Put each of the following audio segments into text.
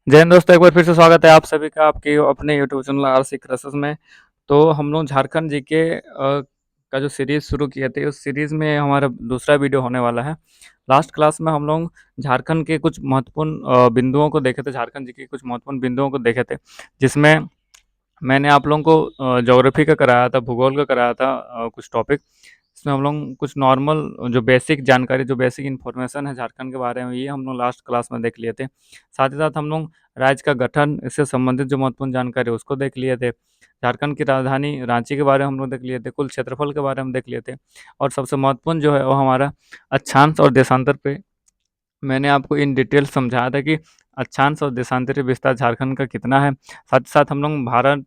जय हिंद दोस्तों, एक बार फिर से स्वागत है आप सभी का आपके अपने यूट्यूब चैनल आरसी क्लासेस में। तो हम लोग झारखंड जीके का जो सीरीज़ शुरू किए थे, उस सीरीज़ में हमारा दूसरा वीडियो होने वाला है। लास्ट क्लास में हम लोग झारखंड के कुछ महत्वपूर्ण बिंदुओं को देखे थे, झारखंड जी के कुछ महत्वपूर्ण बिंदुओं को देखे थे, जिसमें मैंने आप लोगों को ज्योग्राफी का कराया था, भूगोल का कराया था कुछ टॉपिक। इसमें हम लोग कुछ नॉर्मल जो बेसिक जानकारी, जो बेसिक इन्फॉर्मेशन है झारखंड के बारे में, ये हम लोग लास्ट क्लास में देख लिए थे। साथ ही साथ हम लोग राज्य का गठन, इससे संबंधित जो महत्वपूर्ण जानकारी है उसको देख लिए थे। झारखंड की राजधानी रांची के बारे में हम लोग देख लिए थे, कुल क्षेत्रफल के बारे में देख लिए थे, और सबसे महत्वपूर्ण जो है वो हमारा अक्षांश और देशांतर पे मैंने आपको इन डिटेल समझाया था कि अक्षांश और देशांतरी विस्तार झारखंड का कितना है। साथ ही साथ हम लोग भारत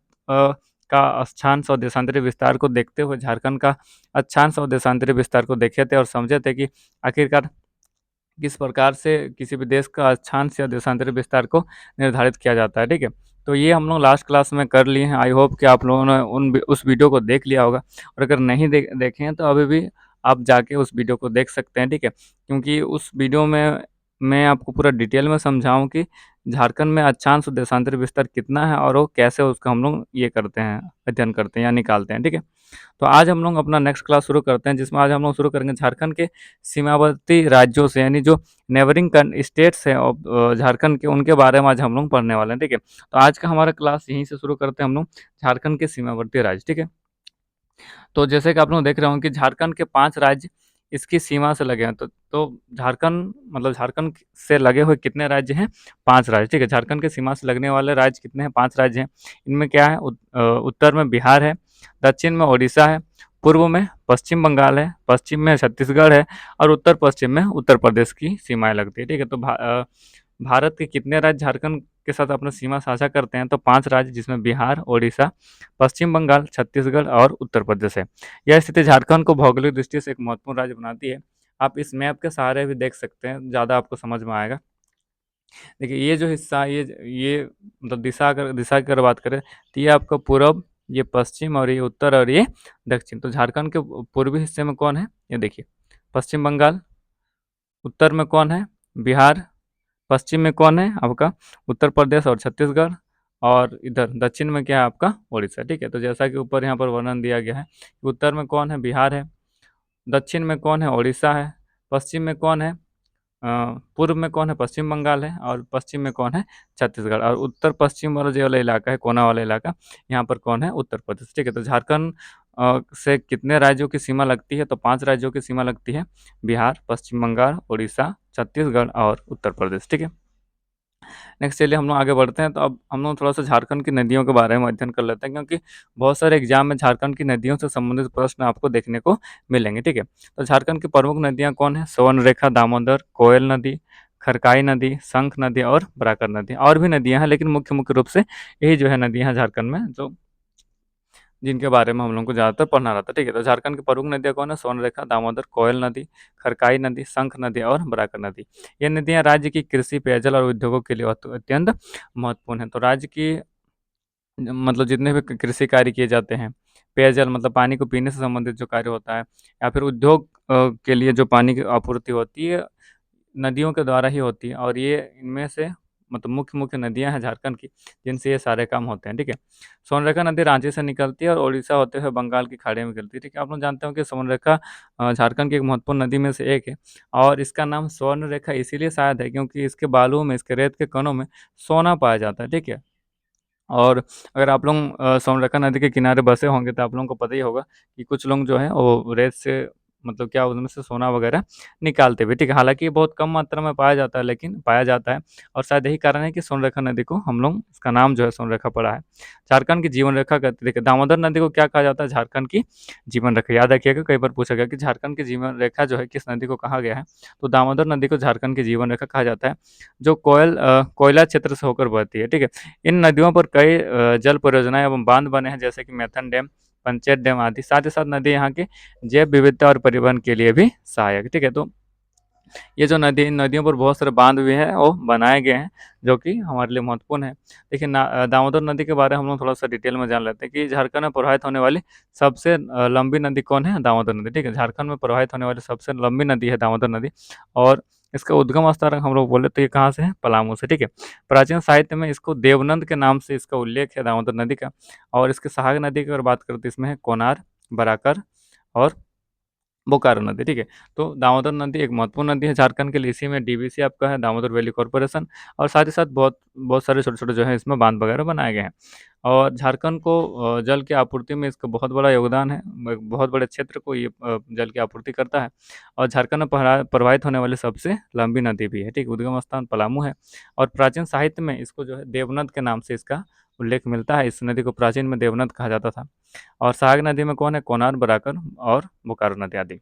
का अक्षांश और देशांतरी विस्तार को देखते हुए झारखंड का अक्षांश और देशांतरी विस्तार को देखे थे और समझे थे कि आखिरकार किस प्रकार से किसी भी देश का अक्षांश या देशांतरी विस्तार को निर्धारित किया जाता है, ठीक है। तो ये हम लोग लास्ट क्लास में कर लिए हैं। आई होप कि आप लोगों ने उस वीडियो को देख लिया होगा, और अगर नहीं देखे हैं तो अभी भी आप जाके उस वीडियो को देख सकते हैं, ठीक है। क्योंकि उस वीडियो में मैं आपको पूरा डिटेल में समझाऊँ कि झारखंड में अक्षांश और देशांतरी विस्तार कितना है और वो कैसे उसका हम लोग ये करते हैं, अध्ययन करते हैं या निकालते हैं, ठीक है। तो आज हम लोग अपना नेक्स्ट क्लास शुरू करते हैं, जिसमें आज हम लोग शुरू करेंगे झारखंड के सीमावर्ती राज्यों से, यानी जो नेबरिंग स्टेट्स हैं झारखंड के, उनके बारे में आज हम लोग पढ़ने वाले हैं, ठीक है। तो आज का हमारा क्लास यहीं से शुरू करते हैं हम लोग, झारखंड के सीमावर्ती राज्य, ठीक है। तो जैसे कि आप लोग देख रहे होंगे कि झारखंड के 5 राज्य इसकी सीमा से लगे हैं। तो झारखंड मतलब झारखंड से लगे हुए कितने राज्य हैं? 5 राज्य, ठीक है। झारखंड के सीमा से लगने वाले राज्य कितने हैं? 5 राज्य हैं। इनमें क्या है? उत्तर में बिहार है, दक्षिण में ओडिशा है, पूर्व में पश्चिम बंगाल है, पश्चिम में छत्तीसगढ़ है, और उत्तर पश्चिम में उत्तर प्रदेश की सीमाएँ लगती है, ठीक है। तो भारत के कितने राज्य झारखंड के साथ अपना सीमा साझा करते हैं? तो 5 राज्य, जिसमें बिहार, ओडिशा, पश्चिम बंगाल, छत्तीसगढ़ और उत्तर प्रदेश है। यह स्थिति झारखंड को भौगोलिक दृष्टि से एक महत्वपूर्ण राज्य बनाती है। आप इस मैप के सहारे भी देख सकते हैं, ज़्यादा आपको समझ में आएगा। देखिए ये जो हिस्सा, ये मतलब दिशा की अगर बात करें तो ये आपका पूरब, ये पश्चिम, और ये उत्तर, और ये दक्षिण। तो झारखंड के पूर्वी हिस्से में कौन है? ये देखिए, पश्चिम बंगाल। उत्तर में कौन है? बिहार। पश्चिम में कौन है? आपका उत्तर प्रदेश और छत्तीसगढ़। और इधर दक्षिण में क्या है? आपका उड़ीसा, ठीक है। तो जैसा कि ऊपर यहाँ पर वर्णन दिया गया है, उत्तर में कौन है? बिहार है। दक्षिण में कौन है? उड़ीसा है। पश्चिम में कौन है? पूर्व में कौन है? पश्चिम बंगाल है। और पश्चिम में कौन है? छत्तीसगढ़। और उत्तर पश्चिम वाला जो वाला इलाका है, कोना वाला इलाका, यहाँ पर कौन है? उत्तर प्रदेश, ठीक है। तो झारखंड से कितने राज्यों की सीमा लगती है? तो 5 राज्यों की सीमा लगती है, बिहार, पश्चिम बंगाल, उड़ीसा, छत्तीसगढ़ और उत्तर प्रदेश, ठीक है। नेक्स्ट चलिए हम लोग आगे बढ़ते हैं। तो अब हम लोग थोड़ा सा झारखंड की नदियों के बारे में अध्ययन कर लेते हैं, क्योंकि बहुत सारे एग्जाम में झारखंड की नदियों से संबंधित प्रश्न आपको देखने को मिलेंगे, ठीक है। तो झारखंड की प्रमुख नदियाँ कौन है? स्वर्णरेखा, दामोदर, कोयल नदी, खरकाई नदी, शंख नदी और बराकर नदी। और भी नदियाँ हैं, लेकिन मुख्य मुख्य रूप से यही जो है नदियाँ हैं झारखंड में, जो जिनके बारे में हम लोग को ज़्यादातर पढ़ना रहता है, ठीक है। तो झारखंड की प्रमुख नदियाँ कौन है? स्वर्णरेखा, दामोदर, कोयल नदी, खरकाई नदी, शंख नदी और बराकर नदी। ये नदियाँ राज्य की कृषि, पेयजल और उद्योगों के लिए अत्यंत महत्वपूर्ण है। तो राज्य की मतलब जितने भी कृषि कार्य किए जाते हैं, पेयजल मतलब पानी को पीने से संबंधित जो कार्य होता है, या फिर उद्योग के लिए जो पानी की आपूर्ति होती है, नदियों के द्वारा ही होती है। और ये इनमें से मतलब मुख्य मुख्य नदियां हैं झारखंड की, जिनसे ये सारे काम होते हैं, ठीक है। सोनरेखा नदी रांची से निकलती है और उड़ीसा होते हुए बंगाल की खाड़ी में गिरती है, ठीक है। आप लोग जानते हो कि सोनरेखा झारखंड की एक महत्वपूर्ण नदी में से एक है, और इसका नाम स्वर्ण रेखा इसीलिए शायद है क्योंकि इसके बालुओं में, इसके रेत के कणों में सोना पाया जाता है, ठीक है। और अगर आप लोग सोनरेखा नदी के किनारे बसे होंगे तो आप लोगों को पता ही होगा कि कुछ लोग जो है वो रेत से मतलब क्या उसमें से सोना वगैरह निकालते भी, ठीक है। हालांकि ये बहुत कम मात्रा में पाया जाता है, लेकिन पाया जाता है। और शायद यही कारण है कि सोनरेखा नदी को हम लोग, इसका नाम जो है सोनरेखा पड़ा है। झारखंड की जीवन रेखा कहते, देखिए दामोदर नदी को क्या कहा जाता है? झारखंड की जीवन रेखा। याद रखिएगा, कई बार पूछा गया कि झारखंड की जीवन रेखा जो है किस नदी को कहा गया है, तो दामोदर नदी को झारखंड की जीवन रेखा कहा जाता है, जो कोयला क्षेत्र से होकर बहती है, ठीक है। इन नदियों पर कई जल परियोजनाएं एवं बांध बने हैं, जैसे कि मैथन डैम, पंचेत डैम आदि। साथ ही साथ नदी यहाँ के जैव विविधता और परिवहन के लिए भी सहायक है, ठीक है। तो ये जो नदी, इन नदियों पर बहुत सारे बांध भी हैं और बनाए गए हैं, जो कि हमारे लिए महत्वपूर्ण है। देखिए दामोदर नदी के बारे में हम लोग थोड़ा सा डिटेल में जान लेते हैं कि झारखंड में प्रवाहित होने वाली सबसे लंबी नदी कौन है? दामोदर नदी, ठीक है। झारखंड में प्रवाहित होने वाली सबसे लंबी नदी है दामोदर नदी, और इसका उद्गम स्थान हम लोग बोले तो ये कहाँ से है? पलामू से, ठीक है। प्राचीन साहित्य में इसको देवनंद के नाम से इसका उल्लेख है दामोदर नदी का। और इसके सहायक नदी की अगर बात करें तो इसमें है कोनार, बराकर और बोकारो नदी, ठीक है। तो दामोदर नदी एक महत्वपूर्ण नदी है झारखंड के लिए। इसी में डीवीसी आपका है, दामोदर वैली कॉर्पोरेशन, और साथ ही साथ बहुत बहुत सारे छोटे-छोटे जो है इसमें बाँध वगैरह बनाए गए हैं। और झारखंड को जल की आपूर्ति में इसका बहुत बड़ा योगदान है। बहुत बड़े क्षेत्र को ये जल की आपूर्ति करता है। और झारखंड में प्रवाहित होने वाली सबसे लंबी नदी भी है, ठीक है। उद्गम स्थान पलामू है। और प्राचीन साहित्य में इसको जो है देवनद के नाम से इसका उल्लेख मिलता है। इस नदी को प्राचीन में देवनद कहा जाता था। और सहायक नदी में कौन है? कोनार, बराकर और बोकारो नदी आदि।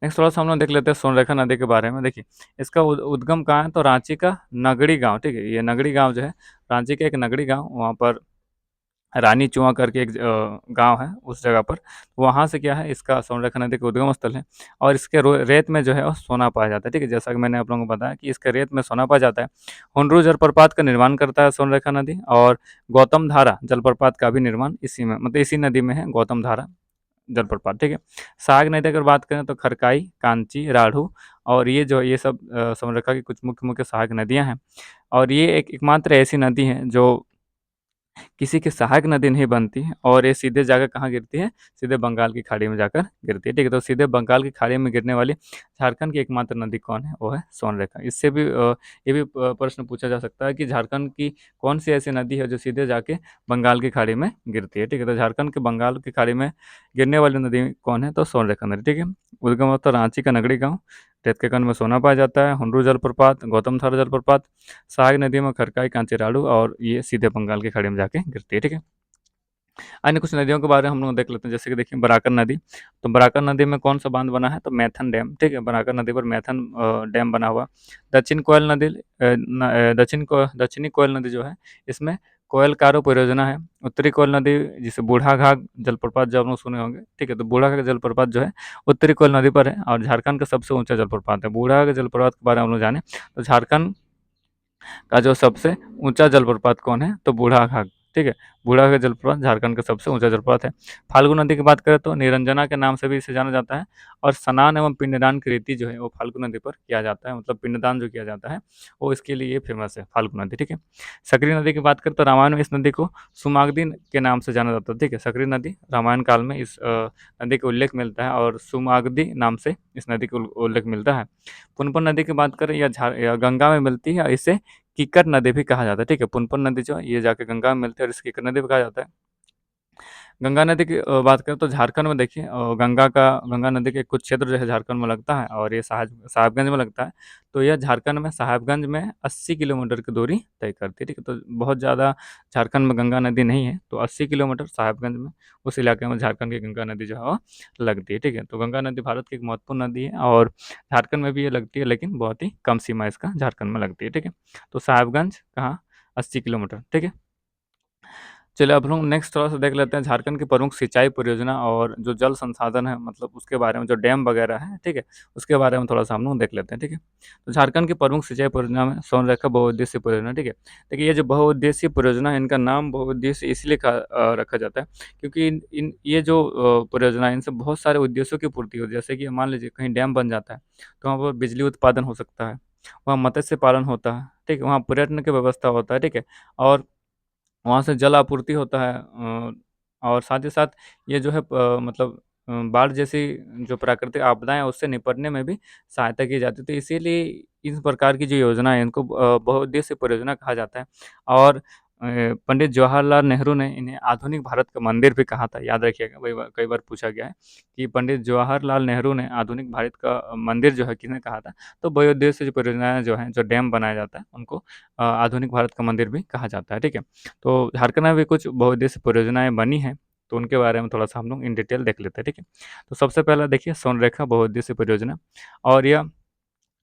नेक्स्ट थोड़ा-सा हम लोग देख लेते हैं सोनरेखा नदी के बारे में। देखिए, इसका उद्गम कहाँ है? तो रांची का नगड़ी गाँव, ठीक है? ये नगड़ी गाँव जो है, रांची का एक नगड़ी गाँव, वहाँ पर रानी चुआ करके एक गाँव है, उस जगह पर। वहाँ से क्या है, इसका सोनरेखा नदी का उद्गम स्थल है। और इसके रेत में जो है वो सोना पाया जाता है, ठीक है। जैसा कि मैंने आप लोगों को बताया कि इसके रेत में सोना पाया जाता है। हुंडरू जलप्रपात का निर्माण करता है सोनरेखा नदी। और गौतम धारा जलप्रपात का भी निर्माण इसी में, मतलब इसी नदी में है, गौतम धारा जलप्रपात, ठीक है। सहायक नदी अगर बात करें तो खरकाई, कांची, राढ़ू, और ये सब सोनरेखा की कुछ मुख्य सहायक नदियाँ हैं। और ये एक एकमात्र ऐसी नदी है जो किसी की सहायक नदी नहीं बनती है, और ये सीधे जाकर कहाँ गिरती है? सीधे बंगाल की खाड़ी में जाकर गिरती है, ठीक है। तो सीधे बंगाल की खाड़ी में गिरने वाली झारखंड की एकमात्र नदी कौन है? वो है सोनरेखा। इससे भी ये भी प्रश्न पूछा जा सकता है कि झारखंड की कौन सी ऐसी नदी है जो सीधे जाके बंगाल की खाड़ी में गिरती है, ठीक है। तो झारखंड के बंगाल की खाड़ी में गिरने वाली नदी कौन है? तो सोनरेखा नदी, ठीक है। उद्गम स्थल रांची का नगड़ी गाँव, रेत के कण में सोना पाया जाता है, हुंडरू जलप्रपात, गौतम धारा जलप्रपात, सहायक नदी में खरकाई, कांचीराड़ू, और ये सीधे बंगाल की खाड़ी में जाके गिरती है, ठीक है। अन्य कुछ नदियों के बारे में हम लोग देख लेते हैं, जैसे कि देखिए बराकर नदी। तो बराकर नदी में कौन सा बांध बना है? तो मैथन डैम, ठीक है। बराकर नदी पर मैथन डैम बना हुआ। दक्षिण कोयल नदी दक्षिणी कोयल नदी जो है, इसमें कोयल कारो परियोजना है। उत्तरी कोयल नदी जिसे बूढ़ाघाट जलप्रपात जो आप लोग सुने होंगे, ठीक है। तो बूढ़ाघाट जलप्रपात जो है उत्तरी कोयल नदी पर है, और झारखंड का सबसे ऊंचा जलप्रपात है। बूढ़ाघाट जलप्रपात के बारे में हम लोग जाने तो झारखंड का जो सबसे ऊंचा जलप्रपात कौन है? तो बूढ़ाघाट, ठीक है। बूढ़ाघाट जलप्रपात झारखंड का सबसे ऊंचा जलप्रपात है। फाल्गु नदी की बात करें तो निरंजना के नाम से भी इसे जाना जाता है। और स्नान एवं पिंडदान की रीति जो है वो फाल्गु नदी पर किया जाता है, मतलब पिंडदान जो किया जाता है वो इसके लिए ये फेमस है, फाल्गु नदी, ठीक है। सकरी नदी की बात करें तो रामायण में इस नदी को सुमागदी के नाम से जाना जाता है, ठीक है। सकरी नदी रामायण काल में इस नदी का उल्लेख मिलता है, और सुमागदी नाम से इस नदी का उल्लेख मिलता है। पुनपुन नदी की बात करें, या गंगा में मिलती है, इसे कीकर नदी भी कहा जाता है, ठीक है। पुनपुन नदी जो है ये जाके गंगा में मिलती है, और इसे कीकर नदी भी कहा जाता है। गंगा नदी की बात करें तो झारखंड में देखिए गंगा नदी के कुछ क्षेत्र जो है झारखंड में लगता है, और ये साहेबगंज में लगता है। तो यह झारखंड में साहेबगंज में 80 किलोमीटर की दूरी तय करती है, ठीक है। तो बहुत ज़्यादा झारखंड में गंगा नदी नहीं है, तो 80 किलोमीटर साहेबगंज में, उस इलाके में झारखंड की गंगा नदी जो है वो लगती है, ठीक है। तो गंगा नदी भारत की एक महत्वपूर्ण नदी है, और झारखंड में भी ये लगती है, लेकिन बहुत ही कम सीमा इसका झारखंड में लगती है, ठीक है। तो साहेबगंज कहाँ? 80 किलोमीटर, ठीक है। चलिए अब हम नेक्स्ट थोड़ा-सा देख लेते हैं झारखंड की प्रमुख सिंचाई परियोजना और जो जल संसाधन है, मतलब उसके बारे में, जो डैम वगैरह है, ठीक है? उसके बारे में थोड़ा-सा हम लोग देख लेते हैं, ठीक है? तो झारखंड की प्रमुख सिंचाई परियोजना में सोनरेखा बहुउद्देशीय परियोजना, ठीक है? देखिए ये जो बहुउद्देशीय परियोजना है, इनका नाम बहुउद्देशीय इसलिए रखा जाता है क्योंकि इन इन ये जो परियोजना है, इनसे बहुत सारे उद्देश्यों की पूर्ति होती है। जैसे कि मान लीजिए कहीं डैम बन जाता है, तो वहाँ पर बिजली उत्पादन हो सकता है, वहाँ मत्स्य पालन होता है, ठीक है? वहाँ पर्यटन की व्यवस्था होता है, ठीक है? और वहाँ से जल आपूर्ति होता है, और साथ ही साथ ये जो है मतलब बाढ़ जैसी जो प्राकृतिक आपदाएँ हैं उससे निपटने में भी सहायता की जाती है। तो इसीलिए इस प्रकार की जो योजना है इनको बहुउद्देशीय परियोजना कहा जाता है। और पंडित जवाहरलाल नेहरू ने इन्हें आधुनिक भारत का मंदिर भी कहा था, याद रखिएगा, कई बार पूछा गया है कि पंडित जवाहरलाल नेहरू ने आधुनिक भारत का मंदिर जो है किसने कहा था? तो बहुउद्देशीय जो परियोजनाएँ जो हैं, जो डैम बनाया जाता है उनको आधुनिक भारत का मंदिर भी कहा जाता है, ठीक है? तो झारखंड में भी कुछ बहुउद्देशीय परियोजनाएँ बनी हैं, तो उनके बारे में थोड़ा-सा हम लोग इन डिटेल देख लेते हैं, ठीक है? तो सबसे पहला देखिए सोनरेखा बहुउद्देशीय परियोजना, और यह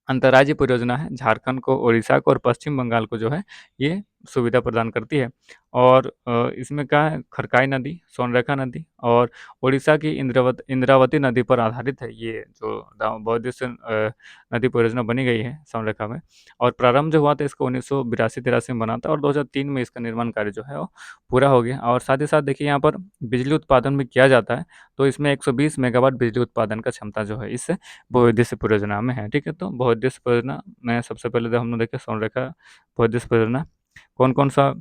अंतर्राज्यीय परियोजना है। झारखंड को, उड़ीसा को और पश्चिम बंगाल को जो है ये सुविधा प्रदान करती है। और इसमें क्या है, खरकाई नदी, स्वर्णरेखा नदी और ओडिशा की इंद्रावती नदी पर आधारित है ये जो बहुउद्देश्य नदी परियोजना बनी गई है स्वर्णरेखा में। और प्रारंभ जो हुआ था इसको 1982-83 में बना था और 2003 में इसका निर्माण कार्य जो है वो पूरा हो गया। और साथ ही साथ देखिए यहाँ पर बिजली उत्पादन भी किया जाता है, तो इसमें 120 मेगावाट बिजली उत्पादन का क्षमता जो है इस बहुउद्देश्य परियोजना में है। ठीक है, तो बहुउद्देश्य परियोजना में सबसे पहले तो हमने देखा स्वर्णरेखा बहुउद्देश्य परियोजना कौन कौन सा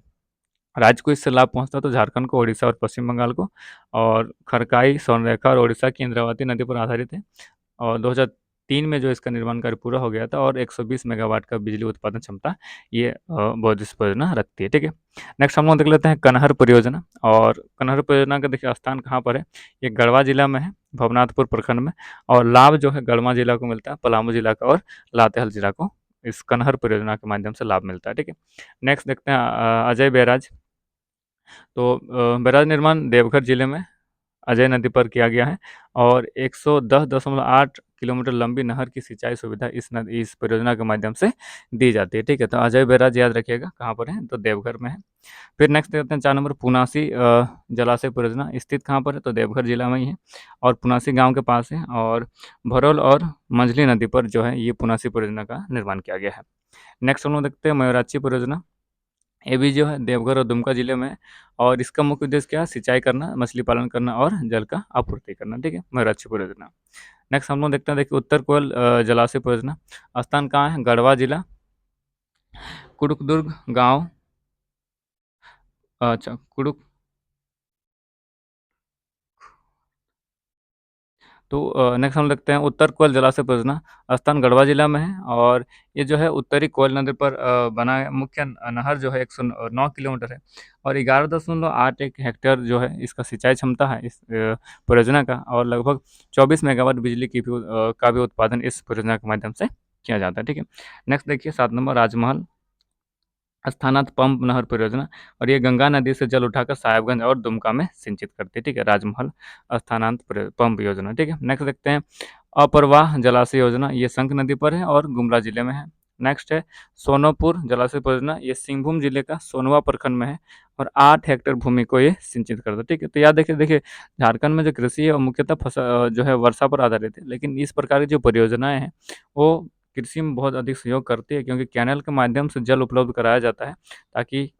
राज्य को इससे लाभ पहुंचता है, तो झारखंड को, ओडिशा और पश्चिम बंगाल को। और खरकाई, स्वर्णरेखा और ओडिशा की इंद्रावती नदी पर आधारित है। और 2003 में जो इसका निर्माण कार्य पूरा हो गया था और 120 मेगावाट का बिजली उत्पादन क्षमता ये बौद्धिस्ट परियोजना रखती है। ठीक है, नेक्स्ट हम लोग देख लेते हैं कनहर परियोजना। और कनहर परियोजना का देखिए स्थान कहाँ पर है, ये गढ़वा जिला में है, भवनाथपुर प्रखंड में। और लाभ जो है गढ़वा जिला को मिलता है, पलामू जिला का और लातेहार जिला को इस कनहर परियोजना के माध्यम से लाभ मिलता है। ठीक है, नेक्स्ट देखते हैं अजय बैराज। तो बैराज निर्माण देवघर जिले में अजय नदी पर किया गया है। और 110.8 किलोमीटर लंबी नहर की सिंचाई सुविधा इस परियोजना के माध्यम से दी जाती है। ठीक है, तो अजय बैराज याद रखिएगा कहाँ पर है, तो देवघर में है। फिर नेक्स्ट देखते हैं 4 नंबर पुनासी जलाशय परियोजना स्थित कहाँ पर है, तो देवघर जिला में ही है और पुनासी गांव के पास है। और भरोल और मंझली नदी पर जो है ये पुनासी परियोजना का निर्माण किया गया है। नेक्स्ट हम लोग देखते हैं मयूराक्षी परियोजना। ये भी जो है देवघर और दुमका जिले में है। और इसका मुख्य उद्देश्य क्या है, सिंचाई करना, मछली पालन करना और जल का आपूर्ति करना। ठीक है, मयूराक्षी परियोजना। नेक्स्ट हम लोग देखते हैं, देखिए उत्तर कोयल जलाशय परियोजना स्थान कहाँ है, गढ़वा जिला, कुडुकदुर्ग गांव, अच्छा कुडुक, तो नेक्स्ट हम देखते हैं उत्तर कोयल जलाशय परियोजना स्थान गढ़वा जिला में है। और ये जो है उत्तरी कोयल नदी पर बना है। मुख्य नहर जो है 109 किलोमीटर है और 11.81 हेक्टेयर जो है इसका सिंचाई क्षमता है इस परियोजना का। और लगभग 24 मेगावाट बिजली का भी उत्पादन इस परियोजना के माध्यम से किया जाता है। ठीक है, नेक्स्ट देखिए 7 नंबर राजमहल स्थानांत पंप नहर परियोजना। और ये गंगा नदी से जल उठाकर साहेबगंज और दुमका में सिंचित करती है। ठीक है, राजमहल स्थानांत पंप योजना। ठीक है, नेक्स्ट देखते हैं अप्रवाह जलाशय योजना, ये संक नदी पर है और गुमला जिले में है। नेक्स्ट है सोनोपुर जलाशय परियोजना, ये सिंहभूम जिले का सोनवा प्रखंड में है और 8 हेक्टेयर भूमि को ये सिंचित करता है। ठीक है, तो याद देखिए देखिए झारखंड में जो कृषि है वो मुख्यतः फसल जो है वर्षा पर आधारित है, लेकिन इस प्रकार की जो परियोजनाएं हैं वो कृषि में बहुत अधिक सहयोग करती है, क्योंकि कैनल के माध्यम से जल उपलब्ध कराया जाता है ताकि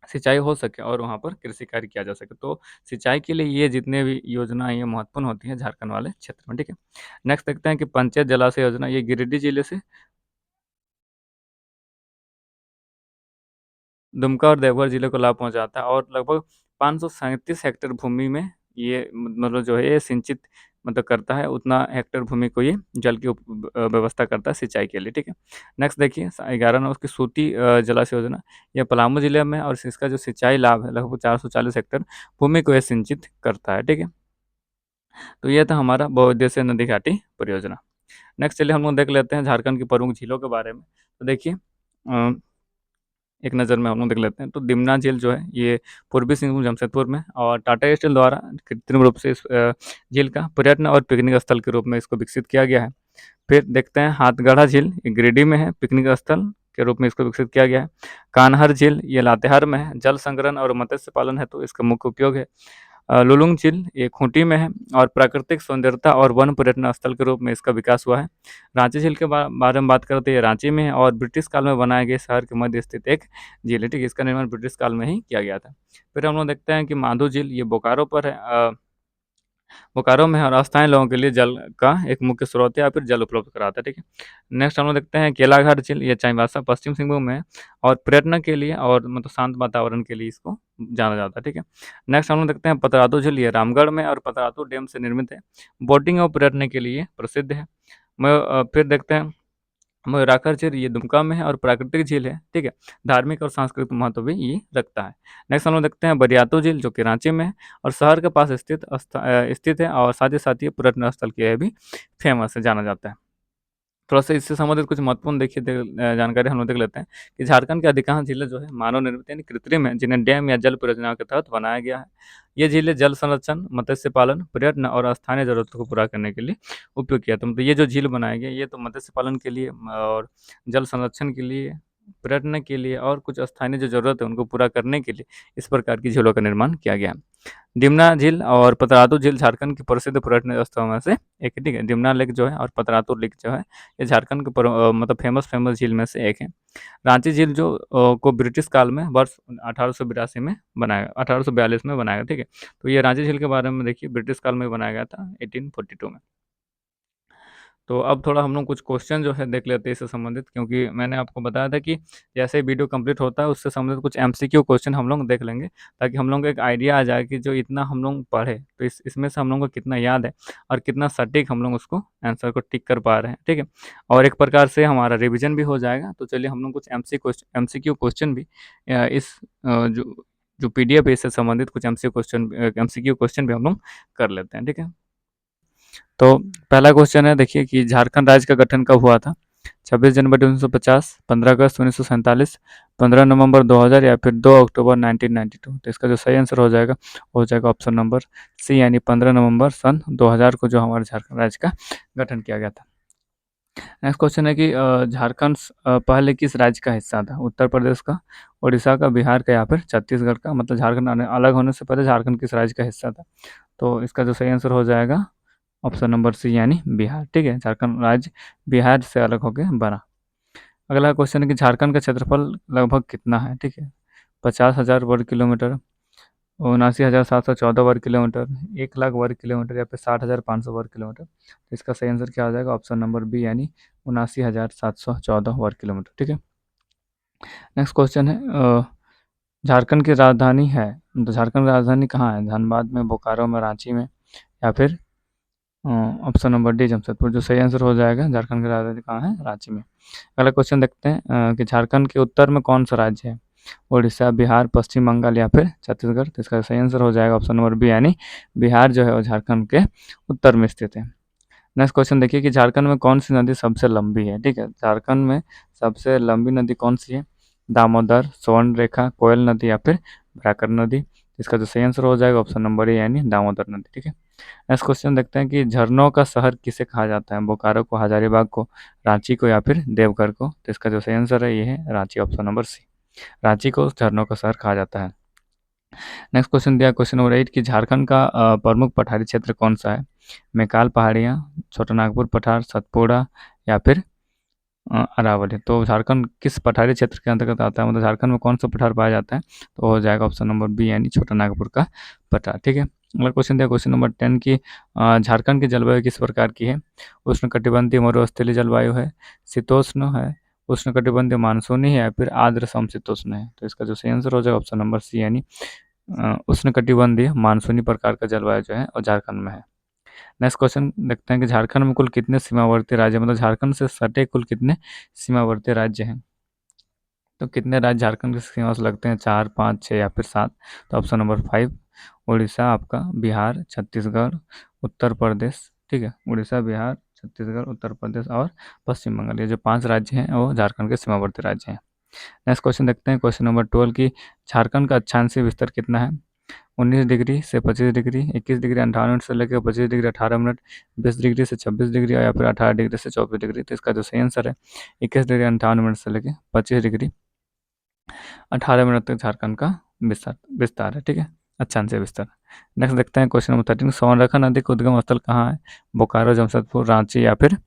सिंचाई हो सके और वहाँ पर कृषि कार्य किया जा सके। तो सिंचाई के लिए ये जितने भी योजना ये महत्वपूर्ण होती हैं झारखंड वाले क्षेत्र में। ठीक है, नेक्स्ट देखते हैं कि पंचायत जलाशय योजना, ये गिरिडीह जिले से दुमका और देवघर जिले को लाभ पहुंचाता है और लगभग 537 हेक्टेयर भूमि में ये मतलब जो है ये सिंचित मतलब करता है, उतना हेक्टेयर भूमि को ये जल की व्यवस्था करता है सिंचाई के लिए। ठीक है, नेक्स्ट देखिए 11 नंबर की सूती जलाशय योजना, ये पलामू जिले में और इसका जो सिंचाई लाभ है लगभग 440 हेक्टेयर भूमि को ये सिंचित करता है। ठीक है, तो ये था हमारा बहुउद्देशीय नदी घाटी परियोजना। नेक्स्ट चलिए हम लोग देख लेते हैं झारखंड की प्रमुख झीलों के बारे में। तो देखिए एक नज़र में हम लोग देख लेते हैं, तो दिमना झील जो है ये पूर्वी सिंहभूम जमशेदपुर में और टाटा स्टील द्वारा कृत्रिम रूप से इस झील का पर्यटन और पिकनिक स्थल के रूप में इसको विकसित किया गया है। फिर देखते हैं हाथगढ़ा झील, ये गिरिडीह में है, पिकनिक स्थल के रूप में इसको विकसित किया गया है। कान्हर झील ये लातेहार में है, जल संग्रहण और मत्स्य पालन हेतु इसका मुख्य उपयोग है। लुलुंग झील ये खूंटी में है और प्राकृतिक सौंदर्यता और वन पर्यटन स्थल के रूप में इसका विकास हुआ है। रांची झील के बारे में बात करते हैं, ये रांची में है और ब्रिटिश काल में बनाए गए शहर के मध्य स्थित एक झील है। ठीक है, इसका निर्माण ब्रिटिश काल में ही किया गया था। फिर हम लोग देखते हैं कि माधो झील ये बोकारो पर है, बोकारो में है और अस्थायी लोगों के लिए जल का एक मुख्य स्रोत है या फिर जल उपलब्ध कराता है। ठीक है, नेक्स्ट हम लोग देखते हैं केलाघाट झील, ये चाईबासा पश्चिम सिंहभूम में है और पर्यटन के लिए और मतलब शांत वातावरण के लिए इसको जाना जाता है। ठीक है, नेक्स्ट हम लोग देखते हैं पतरातू झील, ये रामगढ़ में और पतरातू डैम से निर्मित है, बोटिंग और पर्यटन के लिए प्रसिद्ध है। फिर देखते हैं मयूराक्षर झील, ये दुमका में है और प्राकृतिक झील है। ठीक है, धार्मिक और सांस्कृतिक महत्व भी ये रखता है। नेक्स्ट हम लोग देखते हैं बरियातू झील जो कि रांची में है और शहर के पास स्थित है और साथ ही पर्यटन स्थल के लिए भी फेमस है, जाना जाता है। थोड़ा-सा इससे संबंधित कुछ महत्वपूर्ण देखिए जानकारी हम लोग देख लेते हैं कि झारखंड की अधिकांश झीलें जो है मानव निर्मित यानी कृत्रिम है, जिन्हें डैम या जल परियोजनाओं के तहत बनाया गया है। ये झीलें जल संरक्षण, मत्स्य पालन, पर्यटन और स्थानीय ज़रूरतों को पूरा करने के लिए उपयोग किया। तो मतलब ये जो झील बनाए गए ये तो मत्स्य पालन के लिए और जल संरक्षण के लिए पर्यटन के लिए और कुछ स्थानीय जो ज़रूरत है उनको पूरा करने के लिए इस प्रकार की झीलों का निर्माण किया गया है। डिमना झील और पतरातू झील झारखंड की प्रसिद्ध पर्यटन स्थलों में से एक है, ठीक है। डिमना लेक जो है और पतरातू लेक जो है ये झारखंड के मतलब फेमस झील में से एक है। रांची झील जो को ब्रिटिश काल में वर्ष 1882 में बनाया 1842 में बनाया गया, ठीक है। तो ये रांची झील के बारे में देखिए ब्रिटिश काल में बनाया गया था 1842 में। तो अब थोड़ा हम लोग कुछ क्वेश्चन जो है देख लेते हैं इससे संबंधित, क्योंकि मैंने आपको बताया था कि जैसे ही वीडियो कंप्लीट होता है उससे संबंधित कुछ एमसीक्यू क्वेश्चन हम लोग देख लेंगे, ताकि हम लोग को एक आइडिया आ जाए कि जो इतना हम लोग पढ़े तो इसमें से हम लोग को कितना याद है और कितना सटीक हम लोग उसको आंसर को टिक कर पा रहे हैं, ठीक है। और एक प्रकार से हमारा रिविजन भी हो जाएगा। तो चलिए हम लोग कुछ एमसीक्यू क्वेश्चन भी इस जो पीडीएफ है इससे संबंधित कुछ एमसीक्यू क्वेश्चन भी हम लोग कर लेते हैं, ठीक है। तो पहला क्वेश्चन है, देखिए कि झारखंड राज्य का गठन कब हुआ था? 26 जनवरी 1950, 15 अगस्त 1947, 15 नवंबर 2000 या फिर 2 अक्टूबर 1992। तो इसका जो सही आंसर हो जाएगा ऑप्शन नंबर सी, यानी 15 नवंबर सन 2000 को जो हमारे झारखंड राज्य का गठन किया गया था। नेक्स्ट क्वेश्चन है कि झारखंड पहले किस राज्य का हिस्सा था? उत्तर प्रदेश का, उड़ीसा का, बिहार का या फिर छत्तीसगढ़ का? मतलब झारखंड अलग होने से पहले झारखंड किस राज्य का हिस्सा था? तो इसका जो सही आंसर हो जाएगा ऑप्शन नंबर सी, यानी बिहार, ठीक है। झारखंड राज्य बिहार से अलग होकर बना। अगला क्वेश्चन है कि झारखंड का क्षेत्रफल लगभग कितना है? ठीक है, 50,000 वर्ग किलोमीटर, 79,714 वर्ग किलोमीटर, 1 लाख वर्ग किलोमीटर या फिर 60,500 वर्ग किलोमीटर? तो इसका सही आंसर क्या हो जाएगा? ऑप्शन नंबर बी, यानी 79,714 वर्ग किलोमीटर, ठीक है। नेक्स्ट क्वेश्चन है झारखंड की राजधानी है, तो झारखंड की राजधानी कहाँ है? धनबाद में, बोकारो में, रांची में या फिर ऑप्शन नंबर डी जमशेदपुर? जो सही आंसर हो जाएगा झारखंड की राजधानी कहाँ है? रांची में। अगला क्वेश्चन देखते हैं कि झारखंड के उत्तर में कौन सा राज्य है? उड़ीसा, बिहार, पश्चिम बंगाल या फिर छत्तीसगढ़? तो इसका सही आंसर हो जाएगा ऑप्शन नंबर बी, यानी बिहार जो है वो झारखंड के उत्तर में स्थित है। नेक्स्ट क्वेश्चन देखिए कि झारखंड में कौन सी नदी सबसे लंबी है? ठीक है, झारखंड में सबसे लंबी नदी कौन सी है? दामोदर, स्वर्णरेखा, कोयल नदी या फिर ब्राकर नदी? इसका जो सही आंसर हो जाएगा ऑप्शन नंबर ए, यानी दामोदर नदी, ठीक है। नेक्स्ट क्वेश्चन देखते हैं कि झरनों का शहर किसे कहा जाता है? बोकारो को, हजारीबाग को, रांची को या फिर देवघर को? तो इसका जो सही आंसर है ये है Ranchi, option number C. Ranchi को झरनों का शहर कहा जाता है। नेक्स्ट क्वेश्चन दिया क्वेश्चन नंबर 8 कि झारखंड का प्रमुख पठारी क्षेत्र कौन सा है? मैकाल पहाड़ियाँ, छोटा नागपुर पठार, सतपुड़ा या फिर अरावली? तो झारखंड किस पठारी क्षेत्र के अंतर्गत आता है? मतलब झारखंड में कौन सा पठार पाया जाता है? तो हो जाएगा ऑप्शन नंबर बी, यानी छोटा नागपुर का पठार, ठीक है। अगला क्वेश्चन दिया क्वेश्चन नंबर 10 की झारखंड की जलवायु किस प्रकार की है? उष्णकटिबंधीय मरुस्थलीय जलवायु है, शीतोष्ण है, उष्णकटिबंधीय मानसूनी है या फिर आर्द्र समशीतोष्ण है? तो इसका जो सही आंसर हो जाएगा ऑप्शन नंबर सी, यानी उष्णकटिबंधीय मानसूनी प्रकार का जलवायु जो है और झारखंड में है। नेक्स्ट क्वेश्चन देखते हैं कि झारखंड में कुल कितने सीमावर्ती राज्य, मतलब झारखंड से सटे कुल कितने सीमावर्ती राज्य हैं? तो कितने राज्य झारखंड की सीमा से लगते हैं? 4, 5, 6 या फिर 7? तो ऑप्शन नंबर 5 उड़ीसा आपका, बिहार, छत्तीसगढ़, उत्तर प्रदेश, ठीक है। उड़ीसा, बिहार, छत्तीसगढ़, उत्तर प्रदेश और पश्चिम बंगाल, ये जो 5 राज्य हैं वो झारखंड के सीमावर्ती राज्य हैं। नेक्स्ट क्वेश्चन देखते हैं क्वेश्चन नंबर 12 की झारखंड का अक्षांशीय विस्तार कितना है? 19 डिग्री से 25 डिग्री, 21 डिग्री 58 मिनट से लेकर 25 डिग्री 18 मिनट, 20 डिग्री से 26 डिग्री या फिर 18 डिग्री से 24 डिग्री? तो इसका जो सही आंसर है 21 डिग्री 58 मिनट से लेकर 25 डिग्री 18 मिनट तक झारखंड का विस्तार विस्तार है, ठीक है, अक्षांशीय विस्तार। नेक्स्ट देखते हैं क्वेश्चन नंबर 13, स्वर्णरेखा नदी का उद्गम स्थल कहाँ है? बोकारो, जमशेदपुर, रांची या फिर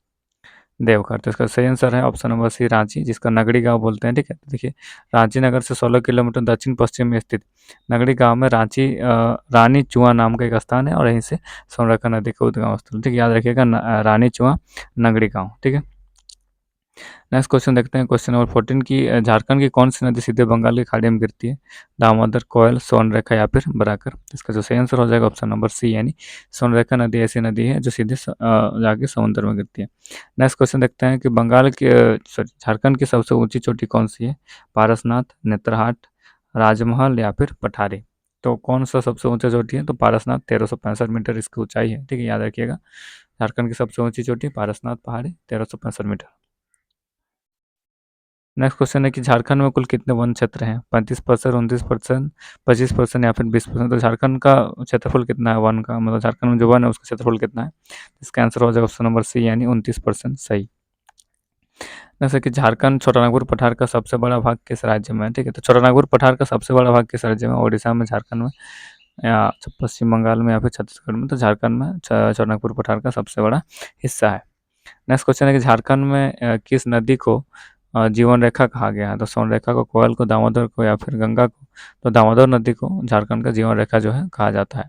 देवघर? तो इसका सही आंसर है ऑप्शन नंबर सी, रांची, जिसका नगड़ी गांव बोलते हैं, ठीक है। तो देखिए रांची नगर से 16 किलोमीटर दक्षिण पश्चिम में स्थित नगड़ी गांव में रांची रानी चुआ नाम का एक स्थान है और यहीं से स्वर्णरेखा नदी का उद्गम स्थल, ठीक है, याद रखिएगा रानी चुआ नगड़ी गांव, ठीक है। नेक्स्ट क्वेश्चन देखते हैं क्वेश्चन नंबर 14 की झारखंड की कौन सी नदी सीधे बंगाल की खाड़ी में गिरती है? दामोदर, कोयल, स्वर्णरेखा या फिर बराकर? इसका जो सही आंसर हो जाएगा ऑप्शन नंबर सी, यानी स्वर्णरेखा नदी ऐसी नदी है जो सीधे जाके समुद्र में गिरती है। नेक्स्ट क्वेश्चन देखते हैं कि बंगाल की झारखंड की सबसे ऊंची चोटी कौन सी है? पारसनाथ, नेत्रहाट, राजमहल या फिर पठारी? तो कौन सा सबसे ऊंचा चोटी है? तो पारसनाथ, 1365 मीटर इसकी ऊंचाई है, ठीक है, याद रखिएगा। झारखंड की सबसे ऊंची चोटी पारसनाथ पहाड़ी, 1365 मीटर। नेक्स्ट क्वेश्चन है कि झारखंड में कुल कितने वन क्षेत्र हैं? 35%, 29%, 25% या फिर 20%? तो झारखंड का क्षेत्रफल कितना है वन का, मतलब झारखंड में जो वन है उसका क्षेत्रफल कितना है? इसका आंसर हो जाएगा ऑप्शन नंबर सी, यानी 29% सही। जैसे कि झारखंड छोटानागपुर पठार का सबसे बड़ा भाग किस राज्य में है, ठीक है। तो छोटानागपुर पठार का सबसे बड़ा भाग किस राज्य में, ओडिशा में, झारखंड में या पश्चिम बंगाल में या फिर छत्तीसगढ़ में। तो झारखंड में छोटानागपुर पठार का सबसे बड़ा हिस्सा है। नेक्स्ट क्वेश्चन है कि झारखंड में किस नदी को जीवन रेखा कहा गया है। तो स्वर्णरेखा को, कोयल को, दामोदर को या फिर गंगा को। तो दामोदर नदी को झारखंड का जीवन रेखा जो है कहा जाता है।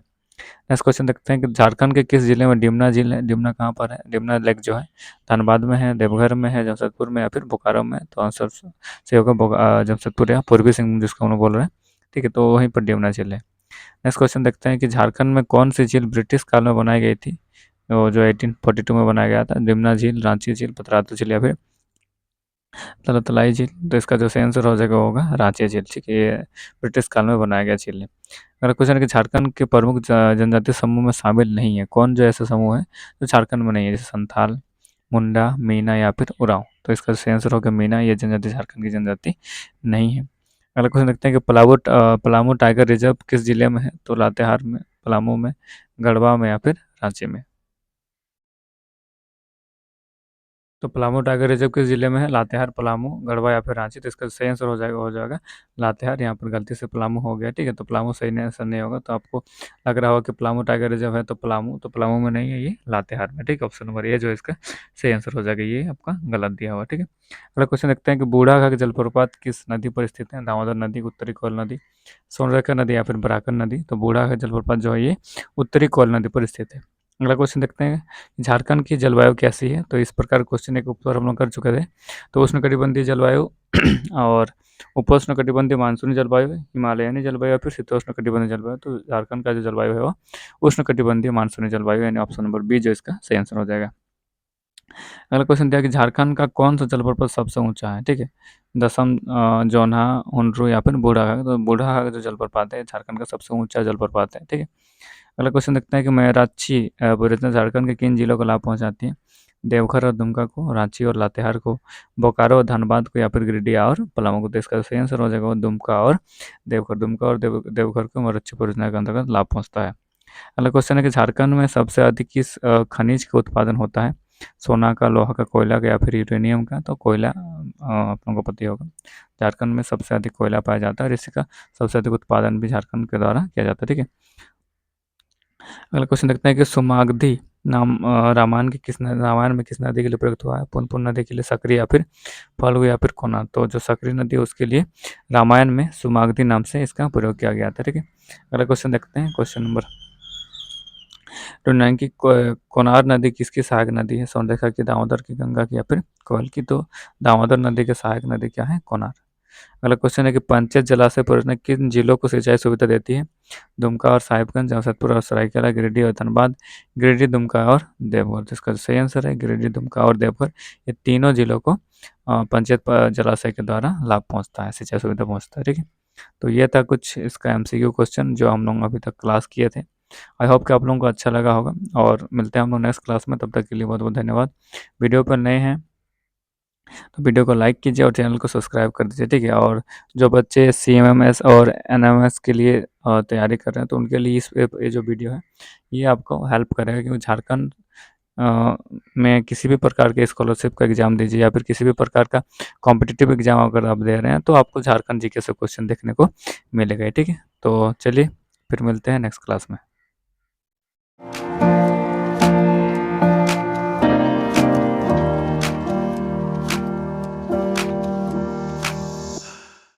नेक्स्ट क्वेश्चन देखते हैं कि झारखंड के किस जिले में डिमना झील है। डिमना कहाँ पर है, डिमना लेक जो है धनबाद में है, देवघर में है, जमशेदपुर में या फिर बोकारो में। तो आंसर से होगा जमशेदपुर या पूर्वी सिंहभूम जिसको हम लोग बोल रहे हैं, ठीक है। तो वहीं पर डिमना झील है। नेक्स्ट क्वेश्चन देखते हैं कि झारखंड में कौन सी झील ब्रिटिश काल में बनाई गई थी, तो जो 1842 में बनाया गया था। डिमना झील, रांची झील, पतरातू झील या फिर तलाई झील। तो इसका जो सही आंसर हो जाएगा वो होगा रांची झील, ठीक है। ये ब्रिटिश काल में बनाया गया झील है। अगला क्वेश्चन है कि झारखंड के प्रमुख जनजातीय समूह में शामिल नहीं है। कौन जो ऐसा समूह है जो झारखंड में नहीं है, जैसे संथाल, मुंडा, मीना या फिर उरांव। तो इसका सही आंसर होगा मीना, ये जनजाति झारखंड की जनजाति नहीं है। अगला क्वेश्चन देखते हैं कि पलामू टाइगर रिजर्व किस जिले में है। तो लातेहार में, पलामू में, गढ़वा में या फिर रांची में। तो पलामू टाइगर रिजर्व किस जिले में है, लातेहार, पलामू, गढ़वा या फिर रांची। तो इसका सही आंसर हो जाएगा लातेहार। यहाँ पर गलती से पलामू हो गया, ठीक है। तो पलामू सही आंसर नहीं होगा। तो आपको लग रहा होगा कि पलामू टाइगर रिजर्व है तो पलामू में नहीं है, ये लातेहार में, ठीक है। ऑप्शन नंबर ए जो इसका सही आंसर हो जाएगा, ये आपका गलत दिया हुआ, ठीक है। अगला क्वेश्चन देखते हैं कि बूढ़ाघाट जलप्रपात किस नदी पर स्थित है। दामोदर नदी, उत्तरी कोयल नदी, सोनरेखा नदी या फिर बराकर नदी। तो बूढ़ाघाट जलप्रपात जो है ये उत्तरी कोयल नदी पर स्थित है। अगला क्वेश्चन देखते हैं, झारखंड की जलवायु कैसी है। तो इस प्रकार क्वेश्चन एक ऊपर हम लोग कर चुके थे। तो उष्णकटिबंधीय जलवायु और उपोष्णकटिबंधीय मानसूनी जलवायु है, हिमालयनी जलवायु या फिर शीतोष्णकटिबंधीय जलवायु। तो झारखंड का जो जलवायु है वो उष्णकटिबंधीय मानसूनी जलवायु, यानी ऑप्शन नंबर बी जो इसका सही आंसर हो जाएगा। अगला क्वेश्चन दिया कि झारखंड का कौन सा जलप्रपात सबसे ऊंचा है, ठीक है। दसम, जोन्हा, हुंड्रू या फिर बूढ़ाघाट। तो बूढ़ाघाट जो जलप्रपात है झारखंड का सबसे ऊंचा जलप्रपात है, ठीक है। अगला क्वेश्चन देखते हैं कि मैराक्षी परियोजना झारखंड के किन जिलों को लाभ पहुंचाती है। देवघर और दुमका को, रांची और लातेहार को, बोकारो और धनबाद को या फिर गिरिडीह और पलामू को। तो इसका सही आंसर हो जाएगा वो दुमका और देवघर। दुमका और देवघर को मैराक्षी परियोजना के अंतर्गत लाभ पहुंचता है। अगला क्वेश्चन है कि झारखंड में सबसे अधिक किस खनिज का उत्पादन होता है। सोना का, लोहा का, कोयला का या फिर यूरेनियम का। तो कोयला आप लोगों को पता ही होगा, झारखंड में सबसे अधिक कोयला पाया जाता है और इसी का सबसे अधिक उत्पादन भी झारखंड के द्वारा किया जाता है, ठीक है। अगला क्वेश्चन देखते हैं कि सुमागधी नाम रामायण में किस नदी के लिए प्रयुक्त हुआ है। पुनपुन नदी के लिए, सकरी या फिर फल्गु या फिर कोना। तो जो सकरी नदी है उसके लिए रामायण में सुमागधी नाम से इसका प्रयोग किया गया था, ठीक है। अगला क्वेश्चन देखते हैं, क्वेश्चन नंबर 29 की कोनार नदी किसकी सहायक नदी है। स्वर्णरेखा की, दामोदर की, गंगा की या फिर कोयल की। तो दामोदर नदी की सहायक नदी क्या है, कोनार। अगला क्वेश्चन है कि पंचेत जलाशय परियोजना किन जिलों को सिंचाई सुविधा देती है। दुमका और साहिबगंज, जमशेदपुर और सरायकेला, गिरिडीह और धनबाद, गिरिडीह, दुमका और देवघर। जिसका सही आंसर है गिरिडीह, दुमका और देवघर। ये तीनों जिलों को पंचेत जलाशय के द्वारा लाभ पहुंचता है, सिंचाई सुविधा पहुंचता है, ठीक है। तो ये था कुछ इसका एमसीक्यू क्वेश्चन जो हम लोग अभी तक क्लास किए थे। आई होप कि आप लोगों को अच्छा लगा होगा और मिलते हैं हम लोग नेक्स्ट क्लास में। तब तक के लिए बहुत बहुत धन्यवाद। वीडियो पर नए हैं तो वीडियो को लाइक कीजिए और चैनल को सब्सक्राइब कर दीजिए, ठीक है। और जो बच्चे सीएमएमएस और एनएमएस के लिए तैयारी कर रहे हैं तो उनके लिए ये जो वीडियो है ये आपको हेल्प करेगा, क्योंकि झारखंड में किसी भी प्रकार के स्कॉलरशिप का एग्ज़ाम दीजिए या फिर किसी भी प्रकार का कॉम्पिटिटिव एग्ज़ाम अगर आप दे रहे हैं तो आपको झारखंड जीके से क्वेश्चन देखने को मिलेगा, ठीक है। तो चलिए फिर मिलते हैं नेक्स्ट क्लास में।